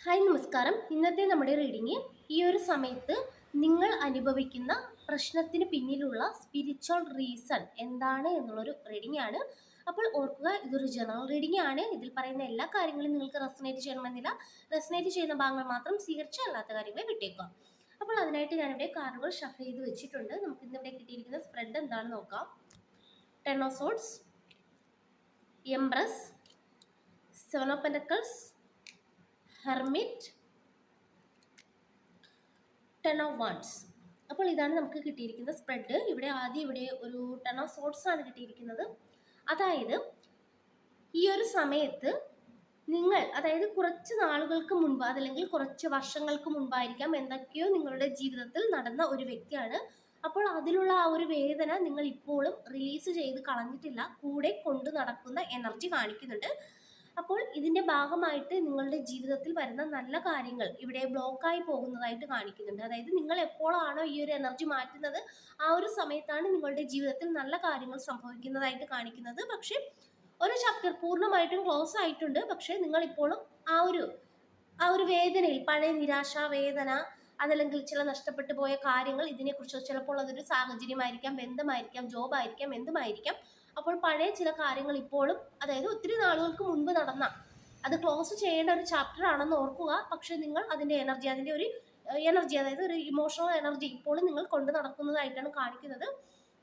Hi നമസ്കാരം. ഇന്നത്തെ നമ്മുടെ റീഡിങ് ഈ ഒരു സമയത്ത് നിങ്ങൾ അനുഭവിക്കുന്ന പ്രശ്നത്തിന് പിന്നിലുള്ള സ്പിരിച്വൽ റീസൺ എന്താണ് എന്നുള്ളൊരു റീഡിംഗ് ആണ്. അപ്പോൾ ഓർക്കുക, ഇതൊരു ജനറൽ റീഡിംഗ് ആണ്. ഇതിൽ പറയുന്ന എല്ലാ കാര്യങ്ങളും നിങ്ങൾക്ക് റെസനേറ്റ് ചെയ്യണമെന്നില്ല. റെസനേറ്റ് ചെയ്യുന്ന ഭാഗങ്ങൾ മാത്രം സ്വീകരിച്ച് അല്ലാത്ത കാര്യങ്ങളെ വിട്ടേക്കുക. അപ്പോൾ അതിനായിട്ട് ഞാനിവിടെ കാർഡുകൾ ഷഫിൾ ചെയ്ത് വെച്ചിട്ടുണ്ട്. നമുക്ക് ഇന്നിവിടെ കിട്ടിയിരിക്കുന്ന സ്പ്രെഡ് എന്താണെന്ന് നോക്കാം. 10 of swords, empress, 7 of pentacles, hermit, 10 of wants. അപ്പോൾ ഇതാണ് നമുക്ക് കിട്ടിയിരിക്കുന്ന സ്പ്രെഡ്. ഇവിടെ ഒരു 10 ഓഫ് സോർട്സ് ആണ് കിട്ടിയിരിക്കുന്നത്. അതായത് ഈ ഒരു സമയത്ത് നിങ്ങൾ, അതായത് കുറച്ച് നാളുകൾക്ക് മുൻപ് അതല്ലെങ്കിൽ കുറച്ച് വർഷങ്ങൾക്ക് മുൻപായിരിക്കാം എന്തൊക്കെയോ നിങ്ങളുടെ ജീവിതത്തിൽ നടന്ന ഒരു വ്യക്തിയാണ്. അപ്പോൾ അതിലുള്ള ആ ഒരു വേദന നിങ്ങൾ ഇപ്പോഴും റിലീസ് ചെയ്ത് കളഞ്ഞിട്ടില്ല, കൂടെ കൊണ്ടു നടക്കുന്ന എനർജി കാണിക്കുന്നുണ്ട്. അപ്പോൾ ഇതിന്റെ ഭാഗമായിട്ട് നിങ്ങളുടെ ജീവിതത്തിൽ വരുന്ന നല്ല കാര്യങ്ങൾ ഇവിടെ ബ്ലോക്കായി പോകുന്നതായിട്ട് കാണിക്കുന്നുണ്ട്. അതായത് നിങ്ങൾ എപ്പോഴാണോ ഈ ഒരു എനർജി മാറ്റുന്നത്, ആ ഒരു സമയത്താണ് നിങ്ങളുടെ ജീവിതത്തിൽ നല്ല കാര്യങ്ങൾ സംഭവിക്കുന്നതായിട്ട് കാണിക്കുന്നത്. പക്ഷെ ഒരു ചാപ്റ്റർ പൂർണ്ണമായിട്ടും ക്ലോസ് ആയിട്ടുണ്ട്. പക്ഷെ നിങ്ങൾ ഇപ്പോഴും ആ ഒരു വേദനയിൽ, പഴയ നിരാശ വേദന, അതല്ലെങ്കിൽ ചില നഷ്ടപ്പെട്ടു പോയ കാര്യങ്ങൾ, ഇതിനെക്കുറിച്ച് ചിലപ്പോൾ അതൊരു സാഹചര്യമായിരിക്കാം, ബന്ധമായിരിക്കാം, ജോബായിരിക്കാം, എന്തുമായിരിക്കാം. അപ്പോൾ പഴയ ചില കാര്യങ്ങൾ ഇപ്പോഴും, അതായത് ഒത്തിരി നാളുകൾക്ക് മുൻപ് നടന്ന, അത് ക്ലോസ് ചെയ്യേണ്ട ഒരു ചാപ്റ്റർ ആണെന്ന് ഓർക്കുക. പക്ഷെ നിങ്ങൾ അതിൻ്റെ എനർജി, അതായത് ഒരു ഇമോഷണൽ എനർജി ഇപ്പോഴും നിങ്ങൾ കൊണ്ട് നടക്കുന്നതായിട്ടാണ് കാണിക്കുന്നത്.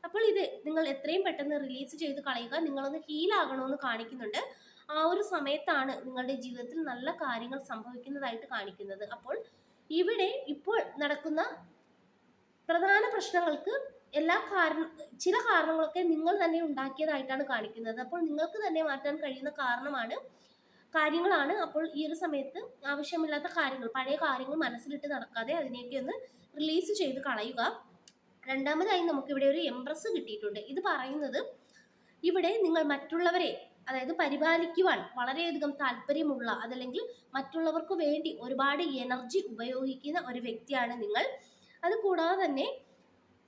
അപ്പോൾ ഇത് നിങ്ങൾ എത്രയും പെട്ടെന്ന് റിലീസ് ചെയ്ത് കളയുക. നിങ്ങളൊന്ന് ഹീലാകണമെന്ന് കാണിക്കുന്നുണ്ട്. ആ ഒരു സമയത്താണ് നിങ്ങളുടെ ജീവിതത്തിൽ നല്ല കാര്യങ്ങൾ സംഭവിക്കുന്നതായിട്ട് കാണിക്കുന്നത്. അപ്പോൾ ഇവിടെ ഇപ്പോൾ നടക്കുന്ന പ്രധാന പ്രശ്നങ്ങൾക്ക് ചില കാരണങ്ങളൊക്കെ നിങ്ങൾ തന്നെ ഉണ്ടാക്കിയതായിട്ടാണ് കാണിക്കുന്നത്. അപ്പോൾ നിങ്ങൾക്ക് തന്നെ മാറ്റാൻ കഴിയുന്ന കാര്യങ്ങളാണ്. അപ്പോൾ ഈ ഒരു സമയത്ത് ആവശ്യമില്ലാത്ത കാര്യങ്ങൾ, പഴയ കാര്യങ്ങൾ മനസ്സിലിട്ട് നടക്കാതെ അതിനെയൊക്കെ ഒന്ന് റിലീസ് ചെയ്ത് കളയുക. രണ്ടാമതായി നമുക്കിവിടെ ഒരു എംപ്രസ് കിട്ടിയിട്ടുണ്ട്. ഇത് പറയുന്നത് ഇവിടെ നിങ്ങൾ മറ്റുള്ളവരെ, അതായത് പരിപാലിക്കുവാൻ വളരെയധികം താല്പര്യമുള്ള, അതല്ലെങ്കിൽ മറ്റുള്ളവർക്ക് വേണ്ടി ഒരുപാട് എനർജി ഉപയോഗിക്കുന്ന ഒരു വ്യക്തിയാണ് നിങ്ങൾ. അതുകൂടാതെ തന്നെ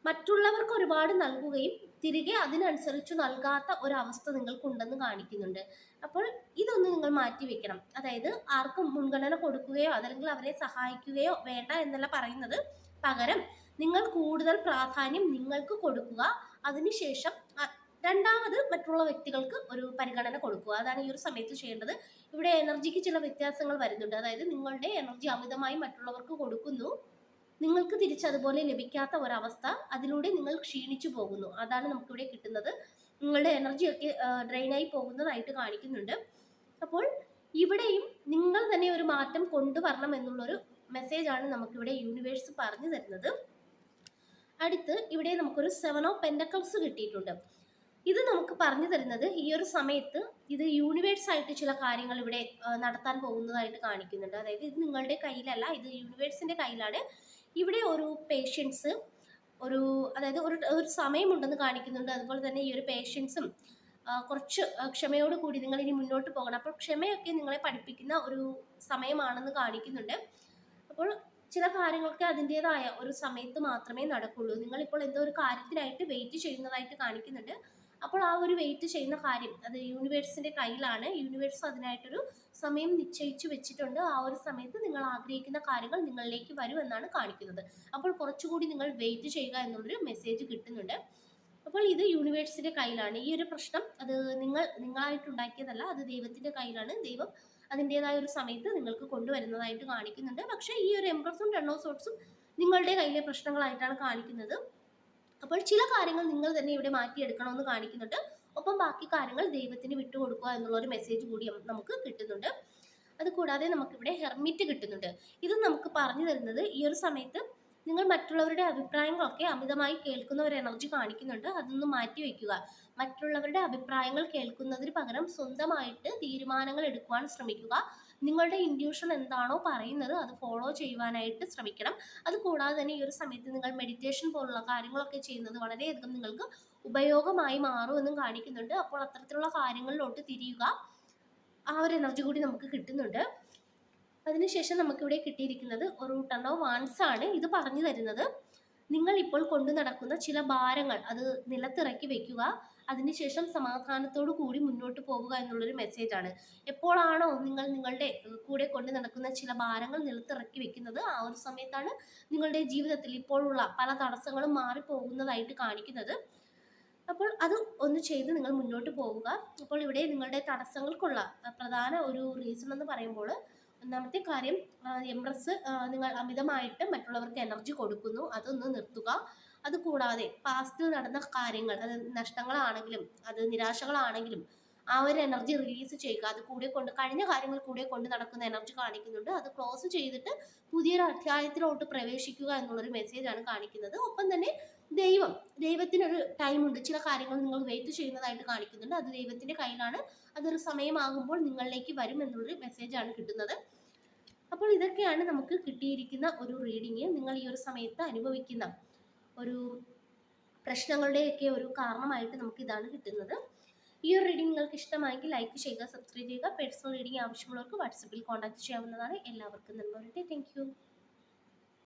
മറ്റുള്ളവർക്ക് ഒരുപാട് നൽകുകയും തിരികെ അതിനനുസരിച്ച് നൽകാത്ത ഒരവസ്ഥ നിങ്ങൾക്കുണ്ടെന്ന് കാണിക്കുന്നുണ്ട്. അപ്പോൾ ഇതൊന്ന് നിങ്ങൾ മാറ്റിവെക്കണം. അതായത് ആർക്കും മുൻഗണന കൊടുക്കുകയോ അതല്ലെങ്കിൽ അവരെ സഹായിക്കുകയോ വേണ്ട എന്നല്ല പറയുന്നത്. പകരം നിങ്ങൾ കൂടുതൽ പ്രാധാന്യം നിങ്ങൾക്ക് കൊടുക്കുക. അതിനുശേഷം രണ്ടാമത് മറ്റുള്ള വ്യക്തികൾക്ക് ഒരു പരിഗണന കൊടുക്കുക. അതാണ് ഈ ഒരു സമയത്ത് ചെയ്യേണ്ടത്. ഇവിടെ എനർജിക്ക് ചില വ്യത്യാസങ്ങൾ വരുന്നുണ്ട്. അതായത് നിങ്ങളുടെ എനർജി അമിതമായി മറ്റുള്ളവർക്ക് കൊടുക്കുന്നു, നിങ്ങൾക്ക് തിരിച്ചതുപോലെ ലഭിക്കാത്ത ഒരവസ്ഥ, അതിലൂടെ നിങ്ങൾ ക്ഷീണിച്ചു പോകുന്നു. അതാണ് നമുക്കിവിടെ കിട്ടുന്നത്. നിങ്ങളുടെ എനർജിയൊക്കെ ഡ്രെയിനായി പോകുന്നതായിട്ട് കാണിക്കുന്നുണ്ട്. അപ്പോൾ ഇവിടെയും നിങ്ങൾ തന്നെ ഒരു മാറ്റം കൊണ്ടുവരണം എന്നുള്ളൊരു മെസ്സേജാണ് നമുക്കിവിടെ യൂണിവേഴ്സ് പറഞ്ഞു തരുന്നത്. അടുത്ത് ഇവിടെ നമുക്കൊരു 7 ഓഫ് പെന്റക്കിൾസ് കിട്ടിയിട്ടുണ്ട്. ഇത് നമുക്ക് പറഞ്ഞു തരുന്നത് ഈ ഒരു സമയത്ത് ഇത് യൂണിവേഴ്സായിട്ട് ചില കാര്യങ്ങൾ ഇവിടെ നടത്താൻ പോകുന്നതായിട്ട് കാണിക്കുന്നുണ്ട്. അതായത് ഇത് നിങ്ങളുടെ കയ്യിലല്ല, ഇത് യൂണിവേഴ്സിന്റെ കയ്യിലാണ്. ഇവിടെ ഒരു പേഷ്യൻസ്, അതായത് ഒരു സമയമുണ്ടെന്ന് കാണിക്കുന്നുണ്ട്. അതുപോലെ തന്നെ ഈ ഒരു പേഷ്യൻസും കുറച്ച് ക്ഷമയോട് കൂടി നിങ്ങൾ ഇനി മുന്നോട്ട് പോകണം. അപ്പോൾ ക്ഷമയൊക്കെ നിങ്ങളെ പഠിപ്പിക്കുന്ന ഒരു സമയമാണെന്ന് കാണിക്കുന്നുണ്ട്. അപ്പോൾ ചില കാര്യങ്ങൾക്ക് അതിൻ്റെതായ ഒരു സമയത്ത് മാത്രമേ നടക്കുള്ളൂ. നിങ്ങളിപ്പോൾ എന്തോ ഒരു കാര്യത്തിനായിട്ട് വെയിറ്റ് ചെയ്യുന്നതായിട്ട് കാണിക്കുന്നുണ്ട്. അപ്പോൾ ആ ഒരു വെയിറ്റ് ചെയ്യുന്ന കാര്യം അത് യൂണിവേഴ്സിന്റെ കയ്യിലാണ്. യൂണിവേഴ്സ് അതിനായിട്ടൊരു സമയം നിശ്ചയിച്ചു വെച്ചിട്ടുണ്ട്. ആ ഒരു സമയത്ത് നിങ്ങൾ ആഗ്രഹിക്കുന്ന കാര്യങ്ങൾ നിങ്ങളിലേക്ക് വരും എന്നാണ് കാണിക്കുന്നത്. അപ്പോൾ കുറച്ചുകൂടി നിങ്ങൾ വെയിറ്റ് ചെയ്യുക എന്നുള്ളൊരു മെസ്സേജ് കിട്ടുന്നുണ്ട്. അപ്പോൾ ഇത് യൂണിവേഴ്സിന്റെ കയ്യിലാണ്. ഈ ഒരു പ്രശ്നം അത് നിങ്ങളായിട്ടുണ്ടാക്കിയതല്ല, അത് ദൈവത്തിന്റെ കയ്യിലാണ്. ദൈവം അതിൻ്റെതായ ഒരു സമയത്ത് നിങ്ങൾക്ക് കൊണ്ടുവരുന്നതായിട്ട് കാണിക്കുന്നുണ്ട്. പക്ഷേ ഈ ഒരു എംപ്രസും 10 ഓഫ് സോർട്സും നിങ്ങളുടെ കയ്യിലെ പ്രശ്നങ്ങളായിട്ടാണ് കാണിക്കുന്നത്. അപ്പോൾ ചില കാര്യങ്ങൾ നിങ്ങൾ തന്നെ ഇവിടെ മാറ്റിയെടുക്കണമെന്ന് കാണിക്കുന്നുണ്ട്. ഒപ്പം ബാക്കി കാര്യങ്ങൾ ദൈവത്തിന് വിട്ടുകൊടുക്കുക എന്നുള്ള ഒരു മെസ്സേജ് കൂടി നമുക്ക് കിട്ടുന്നുണ്ട്. അതുകൂടാതെ നമുക്കിവിടെ ഹെർമിറ്റ് കിട്ടുന്നുണ്ട്. ഇത് നമുക്ക് പറഞ്ഞു തരുന്നത് ഈ ഒരു സമയത്ത് നിങ്ങൾ മറ്റുള്ളവരുടെ അഭിപ്രായങ്ങളൊക്കെ അമിതമായി കേൾക്കുന്ന ഒരു എനർജി കാണിക്കുന്നുണ്ട്. അതൊന്ന് മാറ്റി വയ്ക്കുക. മറ്റുള്ളവരുടെ അഭിപ്രായങ്ങൾ കേൾക്കുന്നതിന് പകരം സ്വന്തമായിട്ട് തീരുമാനങ്ങൾ എടുക്കുവാൻ ശ്രമിക്കുക. നിങ്ങളുടെ ഇൻഡ്യൂഷൻ എന്താണോ പറയുന്നത് അത് ഫോളോ ചെയ്യുവാനായിട്ട് ശ്രമിക്കണം. അതുകൂടാതെ തന്നെ ഈ ഒരു സമയത്ത് നിങ്ങൾ മെഡിറ്റേഷൻ പോലുള്ള കാര്യങ്ങളൊക്കെ ചെയ്യുന്നത് വളരെയധികം നിങ്ങൾക്ക് ഉപയോഗമായി മാറുമെന്നും കാണിക്കുന്നുണ്ട്. അപ്പോൾ അത്തരത്തിലുള്ള കാര്യങ്ങളിലോട്ട് തിരിയുക. ആ ഒരു എനർജി കൂടി നമുക്ക് കിട്ടുന്നുണ്ട്. അതിനുശേഷം നമുക്കിവിടെ കിട്ടിയിരിക്കുന്നത് ഒരു 10 ഓഫ് വാൻസ് ആണ്. ഇത് പറഞ്ഞു തരുന്നത് നിങ്ങൾ ഇപ്പോൾ കൊണ്ടു നടക്കുന്ന ചില ഭാരങ്ങൾ അത് നിലത്തിറക്കി വെക്കുക, അതിനുശേഷം സമാധാനത്തോടു കൂടി മുന്നോട്ട് പോവുക എന്നുള്ളൊരു മെസ്സേജാണ്. എപ്പോഴാണോ നിങ്ങൾ നിങ്ങളുടെ കൂടെ കൊണ്ട് നടക്കുന്ന ചില ഭാരങ്ങൾ നിലത്തിറക്കി വെക്കുന്നത്, ആ ഒരു സമയത്താണ് നിങ്ങളുടെ ജീവിതത്തിൽ ഇപ്പോഴുള്ള പല തടസ്സങ്ങളും മാറിപ്പോകുന്നതായിട്ട് കാണിക്കുന്നത്. അപ്പോൾ അത് ഒന്ന് ചെയ്ത് നിങ്ങൾ മുന്നോട്ട് പോവുക. അപ്പോൾ ഇവിടെ നിങ്ങളുടെ തടസ്സങ്ങൾക്കുള്ള പ്രധാന ഒരു റീസൺ എന്ന് പറയുമ്പോൾ, ഒന്നാമത്തെ കാര്യം എംപ്രസ് നിങ്ങൾ അമിതമായിട്ട് മറ്റുള്ളവർക്ക് എനർജി കൊടുക്കുന്നു, അതൊന്ന് നിർത്തുക. അതുകൂടാതെ പാസ്റ്റിൽ നടന്ന കാര്യങ്ങൾ, അത് നഷ്ടങ്ങളാണെങ്കിലും അത് നിരാശകളാണെങ്കിലും ആ ഒരു എനർജി റിലീസ് ചെയ്യുക. അത് കഴിഞ്ഞ കാര്യങ്ങൾ കൂടെ കൊണ്ട് നടക്കുന്ന എനർജി കാണിക്കുന്നുണ്ട്. അത് ക്ലോസ് ചെയ്തിട്ട് പുതിയൊരു അധ്യായത്തിലോട്ട് പ്രവേശിക്കുക എന്നുള്ളൊരു മെസ്സേജാണ് കാണിക്കുന്നത്. ഒപ്പം തന്നെ ദൈവത്തിനൊരു ടൈമുണ്ട്. ചില കാര്യങ്ങൾ നിങ്ങൾ വെയിറ്റ് ചെയ്യുന്നതായിട്ട് കാണിക്കുന്നുണ്ട്. അത് ദൈവത്തിന്റെ കയ്യിലാണ്. അതൊരു സമയമാകുമ്പോൾ നിങ്ങളിലേക്ക് വരും എന്നുള്ളൊരു മെസ്സേജാണ് കിട്ടുന്നത്. അപ്പോൾ ഇതൊക്കെയാണ് നമുക്ക് കിട്ടിയിരിക്കുന്ന ഒരു റീഡിങ്. നിങ്ങൾ ഈ ഒരു സമയത്ത് അനുഭവിക്കുന്ന ഒരു പ്രശ്നങ്ങളുടെയൊക്കെ ഒരു കാരണമായിട്ട് നമുക്ക് ഇതാണ് കിട്ടുന്നത്. ഈ ഒരു റീഡിംഗ് നിങ്ങൾക്ക് ഇഷ്ടമായെങ്കിൽ ലൈക്ക് ചെയ്യുക, സബ്സ്ക്രൈബ് ചെയ്യുക. പേഴ്സണൽ റീഡിംഗ് ആവശ്യമുള്ളവർക്ക് വാട്സപ്പിൽ കോൺടാക്ട് ചെയ്യാവുന്നതാണ്. എല്ലാവർക്കും നന്മ വരട്ടെ. Thank you.